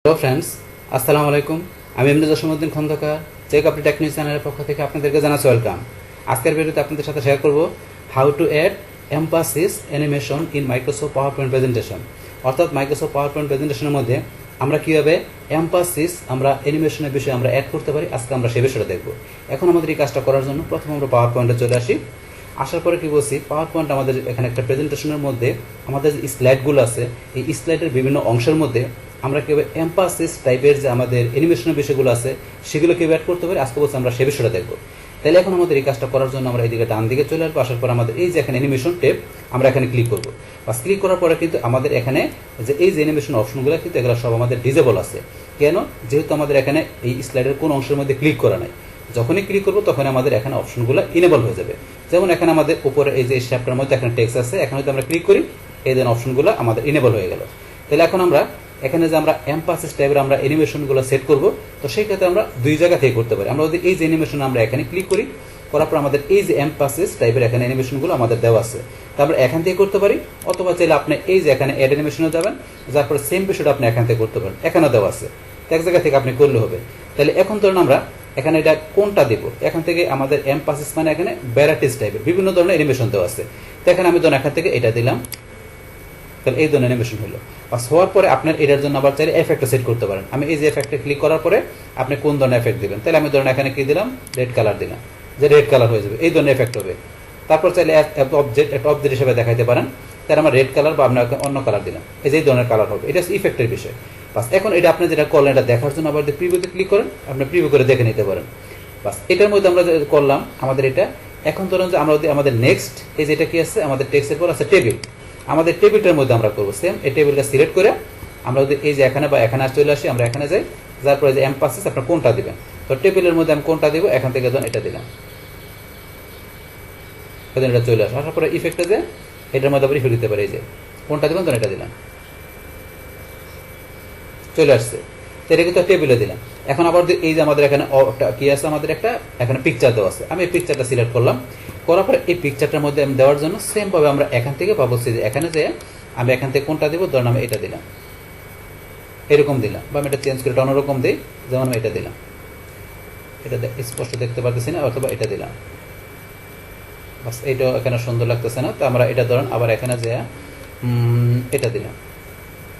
Hello friends, আসসালামু আলাইকুম। আমি এমনি Jasimuddin Khandakar check update technique চ্যানেলের পক্ষ থেকে আপনাদেরকে জানাচ্ছি ওয়েলকাম। আজকের ভিডিওতে আপনাদের সাথে শেয়ার করব how to add emphasis animation in Microsoft PowerPoint presentation. অর্থাৎ মাইক্রোসফট পাওয়ারপয়েন্ট প্রেজেন্টেশনের মধ্যে আমরা কীভাবে এমফাসিস আমরা অ্যানিমেশনের বিষয়ে আমরা অ্যাড করতে পারি, আজকে আমরা সে বিষয়টা দেখব। এখন আমাদের এই কাজটা করার জন্য প্রথমে আমরা পাওয়ার পয়েন্টে চলে আসি। আসার পরে কি বলছি, পাওয়ার পয়েন্ট আমাদের এখানে একটা প্রেজেন্টেশনের মধ্যে আমাদের যে স্লাইডগুলো আছে, এই স্লাইডের বিভিন্ন অংশের মধ্যে আমরা কীভাবে এমফাসিস টাইপের যে আমাদের অ্যানিমেশনের বিষয়গুলো আছে সেগুলো কীভাবে অ্যাড করতে পারি, আজকে বলছি আমরা সে বিষয়টা দেখবো। তাহলে এখন আমাদের এই কাজটা করার জন্য আমরা এইদিকে ডান দিকে চলে আসবো। আসার পর আমাদের এই যে এখানে অ্যানিমেশন টেপ, আমরা এখানে ক্লিক করবো। বাস ক্লিক করার পরে কিন্তু আমাদের এখানে যে এই যে অ্যানিমেশন অপশনগুলো কিন্তু এগুলো সব আমাদের ডিজেবল আছে। কেন? যেহেতু আমাদের এখানে এই স্লাইডের কোন অংশের মধ্যে ক্লিক করা নাই। যখনই ক্লিক করবো তখন আমাদের এখানে অপশনগুলো ইনেবল হয়ে যাবে। যেমন এখানে আমাদের উপরে এই যে চ্যাপ্টারের মধ্যে এখানে টেক্সট আছে, এখানে যদি আমরা ক্লিক করি এই দেন অপশনগুলো আমাদের ইনেবল হয়ে গেল। তাহলে এখন আমরা এখানে যে আমরা এমফাসিস টাইপের আমরা অ্যানিমেশনগুলো সেট করব, তো সেই ক্ষেত্রে আমরা দুই জায়গা থেকে করতে পারি। আমরা যদি এই যে অ্যানিমেশন আমরা এখানে ক্লিক করি, করার পর আমাদের এই যে এমফাসিস টাইপের এখানে অ্যানিমেশনগুলো আমাদের দেওয়া আছে, তা আমরা এখান থেকে করতে পারি। অথবা চাইলে আপনি এই যে এখানে অ্যাড অ্যানিমেশনে যাবেন, যার পরে সেম বিষয়টা আপনি এখান থেকে করতে পারেন, এখানে দেওয়া আছে, এক জায়গা থেকে আপনি করলে হবে। তাহলে এখন ধরুন আমরা এখানে এটা কোনটা দেব, এখান থেকে আমাদের এমফাসিস মানে এখানে ভ্যারাইটিস টাইপের বিভিন্ন ধরনের অ্যানিমেশন দেওয়া আছে। তো এখানে আমি ধরুন এখান থেকে এটা দিলাম, তাহলে এই ধরনের অ্যানিমেশন হলো। বাস হওয়ার পরে আপনার এটার জন্য আবার চাইলে এফেক্টটা সেট করতে পারেন। আমি এই যে এফেক্টে ক্লিক করার পরে আপনি কোন ধরনের এফেক্ট দিবেন, তাহলে আমি ধরুন এখানে কি দিলাম, রেড কালার দিলাম, যে রেড কালার হয়ে যাবে, এই ধরনের এফেক্ট হবে। তারপর চাইলে একটা অবজেক্ট হিসেবে দেখাইতে পারেন, তাহলে আমার রেড কালার বা আপনার অন্য কালার দিলাম, এই যে এই ধরনের কালার হবে। এটা ইফেক্টের বিষয়। বাস এখন এটা আপনি যেটা করলেন এটা দেখার জন্য আবার প্রিভিউতে ক্লিক করেন, আপনি প্রিভিউ করে দেখে নিতে পারেন। বাস এটার মধ্যে আমরা করলাম আমাদের এটা। এখন ধরুন যে আমরা যদি আমাদের নেক্সট এই যেটা কি আছে, আমাদের টেক্সটের পর আছে টেবিল, আমাদের টেবিলটার মধ্যে আমরা করবো সেম। এই টেবিলটা সিলেক্ট করে আমরা যদি এই যে এখানে বা এখানে চলে আসি, আমরা এখানে যাই, যার পরে যে এমফাসিস আপনার কোনটা দিবেন, তো টেবিলের মধ্যে আমি কোনটা দিব, এখান থেকে ধরুন এটা দিলাম, এটা চলে আসে। আসার পরে ইফেক্টে যে এটার মধ্যে আবার ইফেক্ট দিতে পারি, এই যে কোনটা দিবেন তখন এটা দিলাম, চলে আসছে। তো এটা কিন্তু টেবিলে দিলাম। এখন আবার এই যে আমাদের এখানে কি আছে, আমাদের একটা এখানে পিকচার দেওয়া আছে, আমি এই পিকচারটা সিলেক্ট করলাম। করার পরে এই পিকচারটার মধ্যে আমি দেওয়ার জন্য সেম ভাবে আমরা এখান থেকে পাবো, যে এখানে যে আমি এখান থেকে কোনটা দিব, ধরুন আমি এটা দিলাম, এরকম দিলাম, বা আমি এটা চেঞ্জ করে অন্যরকম দিই, যেমন আমি এটা দিলাম, এটা স্পষ্ট দেখতে পারতেছি না, অথবা এটা দিলাম। বাস এইটা এখানে সুন্দর লাগতেছে না, তো আমরা এটা ধরুন আবার এখানে যে এটা দিলাম,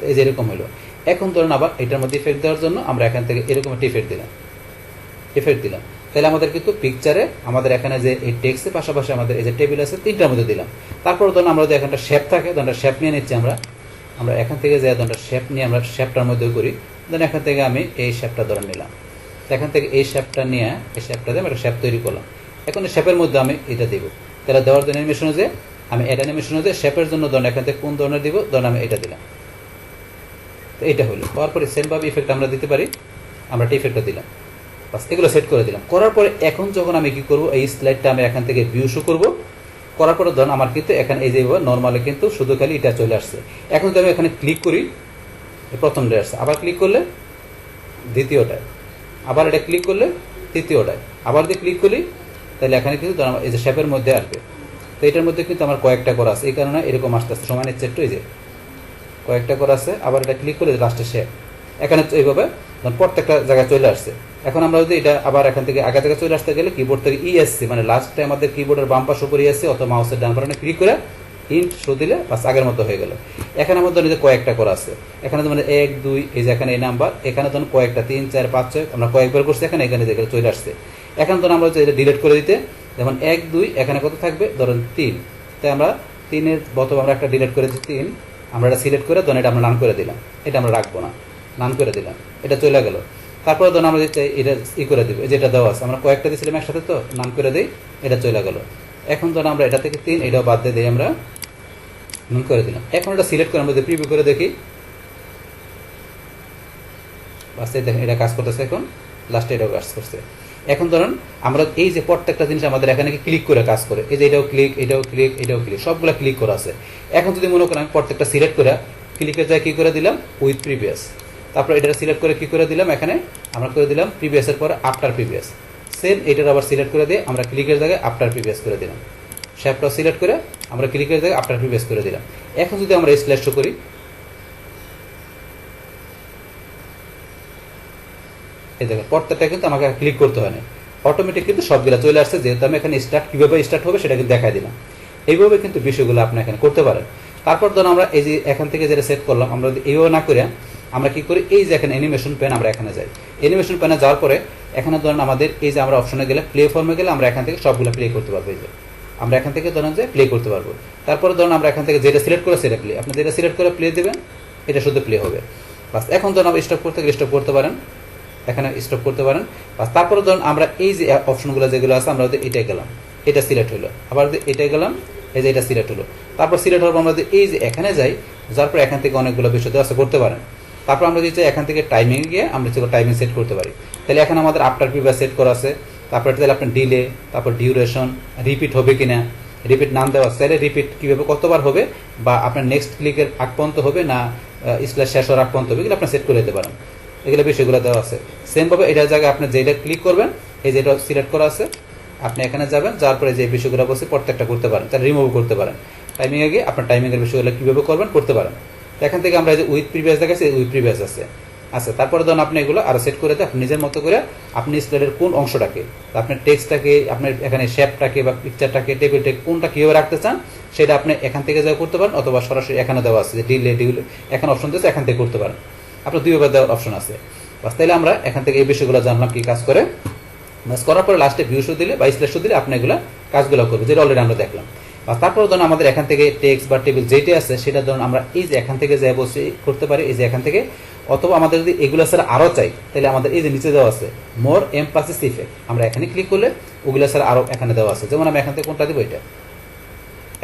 এই যে এরকম হলো। এখন ধরুন আবার এটার মধ্যে ইফেক্ট দেওয়ার জন্য আমরা এখান থেকে এরকম একটা ইফেক্ট দিলাম। তাহলে আমাদের কিন্তু পিকচারে আমাদের এখানে যে এই টেক্সটের পাশাপাশি আমাদের এই যে টেবিল আছে, তিনটার মধ্যে দিলাম। তারপর ধরুন আমরা যদি এখানটা শেপ থাকে, ধরুন শেপ নিয়ে নিচ্ছি, আমরা এখান থেকে যে ধরুন শেপ নিয়ে আমরা শেপটার মধ্যে করি, ধরুন এখান থেকে আমি এই শেপটা ধরে নিলাম, এখান থেকে এই শেপটা নিয়ে এই শেপটা দিয়ে আমি একটা শেপ তৈরি করলাম। এখন এই শেপের মধ্যে আমি এটা দিব, তাহলে দেওয়ার জন্য অ্যানিমেশনে যে আমি এটা অ্যানিমেশনে যে শেপের জন্য ধরুন এখান থেকে কোন ধরনের দিব, ধরুন আমি এটা দিলাম, তো এটা হলো। হওয়ার পরে সেমভাবে ইফেক্ট আমরা দিতে পারি, আমরা একটা ইফেক্টটা দিলাম, বাস এগুলো সেট করে দিলাম। করার পরে এখন যখন আমি কি করব, এই স্লাইডটা আমি এখান থেকে ভিউ শো করবো। করার পরে ধরুন আমার কিন্তু এখানে এই যে নর্মালি কিন্তু শুধু খালি এটা চলে আসছে। এখন যদি আমি এখানে ক্লিক করি, প্রথমটা আসছে, আবার ক্লিক করলে দ্বিতীয়টায়, আবার এটা ক্লিক করলে তৃতীয়টায়, আবার যদি ক্লিক করি তাহলে এখানে কিন্তু ধরুন এই যে শেপের মধ্যে আসবে। তো এটার মধ্যে কিন্তু আমার কয়েকটা করা আছে, এই কারণে এরকম আসতে আসতে সময় নিচ্ছে একটু, এই যে কয়েকটা করা আছে। আবার এটা ক্লিক করলে লাস্টে শেপ, এখানে এইভাবে প্রত্যেকটা জায়গায় চলে আসছে। এখন আমরা যদি এটা আবার এখান থেকে আগে থেকে চলে আসতে গেলে কিবোর্ড থেকে ইএসসি মানে লাস্টে আমাদের কিবোর্ডের বাম পাশ উপর ইএসসি অথবা মাউসের ডান পাশে ক্লিক করে ইন্ট শো দিলে বাস আগের মতো হয়ে গেল। এখানে আমাদের নিজে কয়েকটা করা আছে, এখানে যেমন 1 2 এই যে এখানে এই নাম্বার, এখানে ধরুন কয়েকটা 3 4 5 6 আমরা কয়েকবার করছি, এখানে যেগুলো চলে আসছে। এখন ধরুন আমরা এটা ডিলিট করে দিতে, যেমন 1 2 এখানে কত থাকবে, ধরুন 3, তাই আমরা 3-এর বদলে আমরা একটা ডিলিট করে দিচ্ছি 3, আমরা এটা সিলেক্ট করে ধরুন এটা আমরা নাম করে দিলাম, এটা আমরা রাখবো না, নাম করে দিলাম, এটা চলে গেল। তারপরে ধরুন আমরা এটা করে দিব, যেটা দেওয়া আছে আমরা কয়েকটা দিয়েছিলাম একসাথে, তো নাম করে দিই, এটা চলে গেল। এখন ধরুন আমরা এটা থেকে 3 এটাও বাদ দিয়ে দিই, আমরা নাম করে দিলাম। এখন এটা সিলেক্ট করে আমরা যদি প্রিভিউ করে দেখি, বাস দেখেন এটা কাজ করতেছে, এখন লাস্টে এটাও কাজ করছে। এখন ধরুন আমরা এই যে প্রত্যেকটা জিনিস আমাদের এখানে ক্লিক করে কাজ করে, এই যে এটাও ক্লিক, এটাও ক্লিক, এটাও ক্লিক, সবগুলো ক্লিক করা আছে। এখন যদি মনে করেন আমি প্রত্যেকটা সিলেক্ট করে ক্লিকের জায়গায় কি করে দিলাম, উইথ প্রিভিয়াস, তারপর এটা সিলেক্ট করে কি করে দিলাম, এখানে আমরা করে দিলাম প্রিভিয়াসের পরে আফটার প্রিভিয়াস, সেম এটার আবার সিলেক্ট করে দিয়ে আমরা ক্লিকের জায়গায় আফটার প্রিভিয়াস করে দিলাম, শেপটা সিলেক্ট করে আমরা ক্লিকের জায়গায় আফটার প্রিভিয়াস করে দিলাম। এখন যদি আমরা স্ল্যাশ শো করি, এই দেখেন প্রত্যেকটা কিন্তু আমাকে ক্লিক করতে হয় না, অটোমেটিক কিন্তু সবগুলো চলে আসছে, যেহেতু আমি এখানে স্টার্ট কীভাবে স্টার্ট হবে সেটা কিন্তু দেখাই দিলাম। এইভাবে কিন্তু বিষয়গুলো আপনি এখানে করতে পারেন। তারপর ধরুন আমরা এই যে এখান থেকে যেটা সেট করলাম, আমরা যদি এইভাবে না করে আমরা কি করি, এই যে এখানে অ্যানিমেশন প্যান, আমরা এখানে যাই। অ্যানিমেশন প্যানে যাওয়ার পরে এখানে ধরুন আমাদের এই যে আমরা অপশনে গেলে প্লে ফর্মে গেলে আমরা এখান থেকে সবগুলো প্লে করতে পারবো। এই যে আমরা এখান থেকে ধরুন যে প্লে করতে পারবো। তারপরে ধরুন আমরা এখান থেকে যেটা সিলেক্ট করে সেটা প্লে, আপনি যেটা সিলেক্ট করে প্লে দেবেন, এটা শুধু প্লে হবে। বাস এখন ধরুন আমরা স্টপ করতে গেলে স্টপ করতে পারেন, এখানে স্টপ করতে পারেন। বাস তারপরে ধরুন আমরা এই যে অপশনগুলো যেগুলো আছে আমরা যদি এটাই গেলাম, এটা সিলেক্ট হলো, আবার যদি এটাই গেলাম, এই যে এটা সিলেক্ট হলো। তারপর সিলেক্ট হওয়ার পর আমরা যদি এই যে এখানে যাই, যার পর এখান থেকে অনেকগুলো বিষয় দেওয়া আছে করতে পারেন। তারপর আমরা যদি এখান থেকে টাইমিং গিয়ে আমরা যেগুলো টাইমিং সেট করতে পারি, তাহলে এখানে আমাদের আফটার প্রিভিয়াস সেট করা আছে। তারপর তাহলে আপনার ডিলে, তারপর ডিউরেশন, রিপিট হবে কিনা, রিপিট নাম দেওয়া আছে, তাহলে রিপিট কীভাবে কতবার হবে, বা আপনার নেক্সট ক্লিকের আগ পর্যন্ত হবে না স্ল্যাশ শেষ হওয়ার আগ পর্যন্ত হবে, এগুলো আপনি সেট করে দিতে পারেন। এগুলো বিষয়গুলো দেওয়া আছে। সেমভাবে এটার জায়গায় আপনি যেটা ক্লিক করবেন, এই যেটা সিলেক্ট করা আছে, আপনি এখানে যাবেন, যাওয়ার পরে যে বিষয়গুলো বসে প্রত্যেকটা করতে পারেন, তাহলে রিমুভ করতে পারেন। টাইমিংয়ে গিয়ে আপনার টাইমিংয়ের বিষয়গুলো কীভাবে করবেন করতে পারেন। এখান থেকে আমরা যে উইথ প্রিভিয়াস দেখাচ্ছি, উইথ প্রিভিয়াস আছে। আচ্ছা, তারপরে ধরুন আপনি এগুলো আরও সেট করে দেন আপনি নিজের মতো করে, আপনি স্লাইডের কোন অংশটাকে, আপনার টেক্সটটাকে, আপনার এখানে শেপটাকে বা পিকচারটাকে, টেবিলটাকে কোনটা কীভাবে রাখতে চান সেটা আপনি এখান থেকে যা করতে পারেন, অথবা সরাসরি এখানে দেওয়া আছে যে ডিলে এখানে অপশন দিয়েছে, এখান থেকে করতে পারেন। আপনার দুইভাবে দেওয়ার অপশন আছে। বাস তাহলে আমরা এখান থেকে এই বিষয়গুলো জানলাম কি কাজ করে। বাস করার পরে লাস্টে ভিউ শো দিলে বা স্ল্যাশ শো দিলে আপনি এগুলো কাজগুলো করবে, যেটা অলরেডি আমরা দেখলাম। আর তারপর ধরুন আমাদের এখান থেকে টেক্সট বা টেবিল যেটা আছে সেটা ধরুন আমরা এই যে এখান থেকে যাই বসে করতে পারি, এই যে এখান থেকে, অথবা আমাদের যদি এগুলো ছাড়া আরও চাই তাহলে আমাদের এই যে নিচে দেওয়া আছে মোর এমফাসিস ইফেক্ট, আমরা এখানে ক্লিক করলে ওগুলো ছাড়া আরও এখানে দেওয়া আছে। যেমন আমি এখান থেকে কোনটা দিব, এটা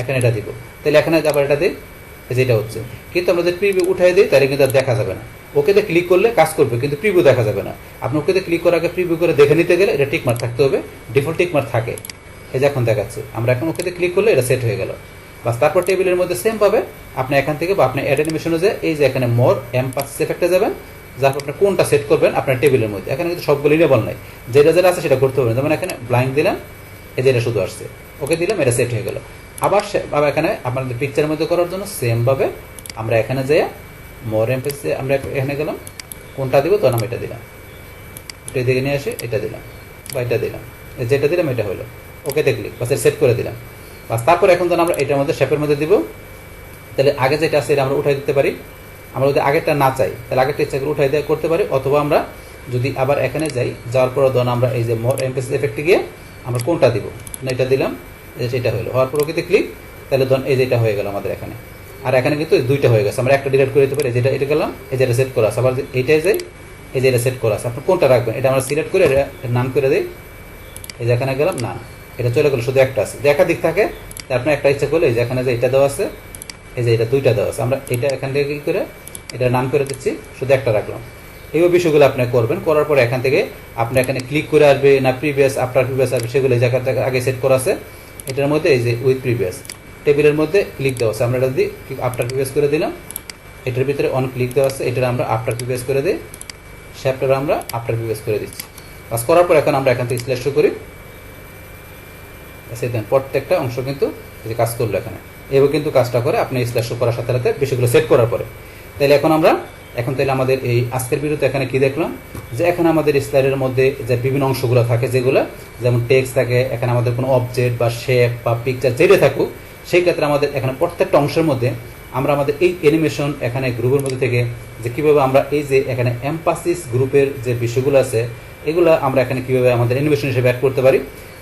এখানে এটা দিব, তাহলে এখানে আবার এটা দিই, যেটা হচ্ছে। কিন্তু আমরা যদি প্রিভিউ উঠাই দিই তাহলে কিন্তু আর দেখা যাবে না। ওকেতে ক্লিক করলে কাজ করবে কিন্তু প্রিভিউ দেখা যাবে না। আপনি ওকেতে ক্লিক করার আগে প্রিভিউ করে দেখে নিতে গেলে এটা টিকমার্ক থাকতে হবে, ডিফল্ট টিকমার্ক থাকে। এই যে এখন দেখাচ্ছে, আমরা এখন ওকেতে ক্লিক করলে এটা সেট হয়ে গেল। বাস তারপর টেবিলের মধ্যে সেম পাবে, আপনি এখান থেকে বা আপনি অ্যাড অ্যানিমেশনে যে এই যে এখানে মোর এমফাসিস এফেক্টে যাবেন, যার আপনি কোনটা সেট করবেন আপনার টেবিলের মধ্যে। এখানে কিন্তু সবগুলো ইনেবল নাই, যেটা যেটা আছে সেটা করতে হবে। যেমন এখানে ব্লাইন্ড দিলাম, এই যে এটা শুধু আসছে, ওকে দিলাম, এটা সেট হয়ে গেল। আবার এখানে আপনাদের পিকচারের মধ্যে করার জন্য সেমভাবে আমরা এখানে যাই মোর এমফাসিসে আমরা এখানে গেলাম, কোনটা দিব তখন আমি এটা দিলাম, এটা দিকে নিয়ে আসে এটা দিলাম বা এটা দিলাম, যেটা দিলাম এটা হলো, ওকেতে ক্লিক, বাস সেট করে দিলাম। বাস তারপর এখন ধরুন আমরা এটার মধ্যে শেপের মধ্যে দিব, তাহলে আগে যেটা আছে এটা আমরা উঠাই দিতে পারি। আমরা যদি আগেরটা না চাই তাহলে আগেরটা ইচ্ছা করে উঠাই দেওয়া করতে পারি, অথবা আমরা যদি আবার এখানে যাই, যাওয়ার পর ধরুন আমরা এই যে মোর এমফাসিস এফেক্টে গিয়ে আমরা কোনটা দিব, না এটা দিলাম, এটা হলো, হওয়ার পর ওকেতে ক্লিক, তাহলে ধরুন এই যেটা হয়ে গেল আমাদের এখানে। আর এখানে কিন্তু দুইটা হয়ে গেছে, আমরা একটা ডিলিট করে দিতে পারি, যেটা এটা গেলাম, এই যেটা সেট করা আছে। আবার এইটাই যাই, এই যে এটা সেট করা আছে, আপনি কোনটা রাখবেন এটা আমরা সিলেক্ট করে নাম করে দিই, এই যে এখানে গেলাম, না এটা চলে গেলো, শুধু একটা আছে। যে একাধিক থাকে আপনার একটা ইচ্ছা করলে এই যে এখানে যে এটা দেওয়া আছে, এই যে এটা দুইটা দেওয়া আছে, আমরা এটা এখান থেকে কি করে এটা নাম করে দিচ্ছি, শুধু একটা রাখলাম। এই বিষয়গুলো আপনি করবেন। করার পরে এখান থেকে আপনি এখানে ক্লিক করে আসবে না প্রিভিয়াস আফটার প্রিভিয়াস আসবে, সেগুলো এই জায়গাটা আগে সেট করা আছে। এটার মধ্যে এই যে উইথ প্রিভিয়াস টেবিলের মধ্যে ক্লিক দেওয়া আছে, আমরা এটা যদি আফটার প্রিভিয়াস করে দিলাম, এটার ভিতরে অন ক্লিক দেওয়া আছে, এটার আমরা আফটার প্রিভিয়াস করে দিই, শেপটার আমরা আফটার প্রিভিয়াস করে দিচ্ছি। কাজ করার পর এখন আমরা এখান থেকে সিলেক্ট করি, দেন প্রত্যেকটা অংশ কিন্তু যে কাজ করলো এখানে এবার কিন্তু কাজটা করে আপনি স্ল্যাশ করার সাথে সাথে বিষয়গুলো সেট করার পরে। তাহলে এখন তাহলে আমাদের এই আজকের ভিডিওতে এখানে কি দেখলাম, যে এখানে আমাদের স্লাইডের মধ্যে যে বিভিন্ন অংশগুলো থাকে, যেগুলো যেমন টেক্সট থাকে, এখানে আমাদের কোনো অবজেক্ট বা শেপ বা পিকচার যেটা থাকুক, সেই ক্ষেত্রে আমাদের এখানে প্রত্যেকটা অংশের মধ্যে আমরা আমাদের এই অ্যানিমেশন এখানে গ্রুপের মধ্যে থেকে যে কীভাবে আমরা এই যে এখানে এমফাসিস গ্রুপের যে বিষয়গুলো আছে এগুলো আমরা এখানে কীভাবে আমাদের অ্যানিমেশন হিসেবে অ্যাড করতে পারি।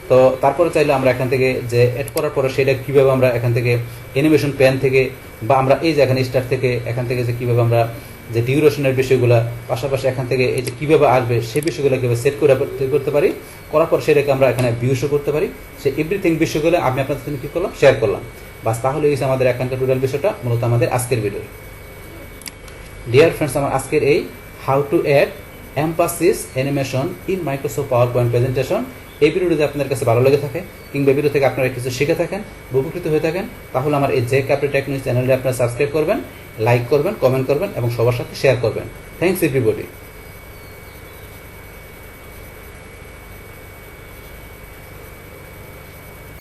তো তারপরে চাইলে আমরা এখান থেকে যে অ্যাড করার পরে সেটা কীভাবে আমরা এখান থেকে অ্যানিমেশন প্যান থেকে বা আমরা এই যে এখানে স্টার্ট থেকে এখান থেকে যে কীভাবে আমরা যে ডিউরেশনের বিষয়গুলো, পাশাপাশি এখান থেকে এই যে কীভাবে আসবে সেই বিষয়গুলো কীভাবে সেট করে করতে পারি, করার পর সেটাকে আমরা এখানে ভিউ শো করতে পারি, সেই এভরিথিং বিষয়গুলো আমি আপনাদের সাথে কী করলাম শেয়ার করলাম। বাস তাহলে এই আমাদের এখানকার টোটাল বিষয়টা মূলত আমাদের আজকের ভিডিও। ডিয়ার ফ্রেন্ডস, আমার আজকের এই how to add emphasis animation in Microsoft PowerPoint presentation, এই ভিডিও যদি আপনার কাছে ভালো লেগে থাকে কিংবা ভিডিও থেকে আপনারা কিছু শিখে থাকেন, উপকৃত হয়ে থাকেন, তাহলে আমার এই জে ক্যাপ্রি টেক নিউজ চ্যানেলটি আপনারা সাবস্ক্রাইব করবেন, লাইক করবেন, কমেন্ট করবেন এবং সবার সাথে শেয়ার করবেন। Thanks everybody.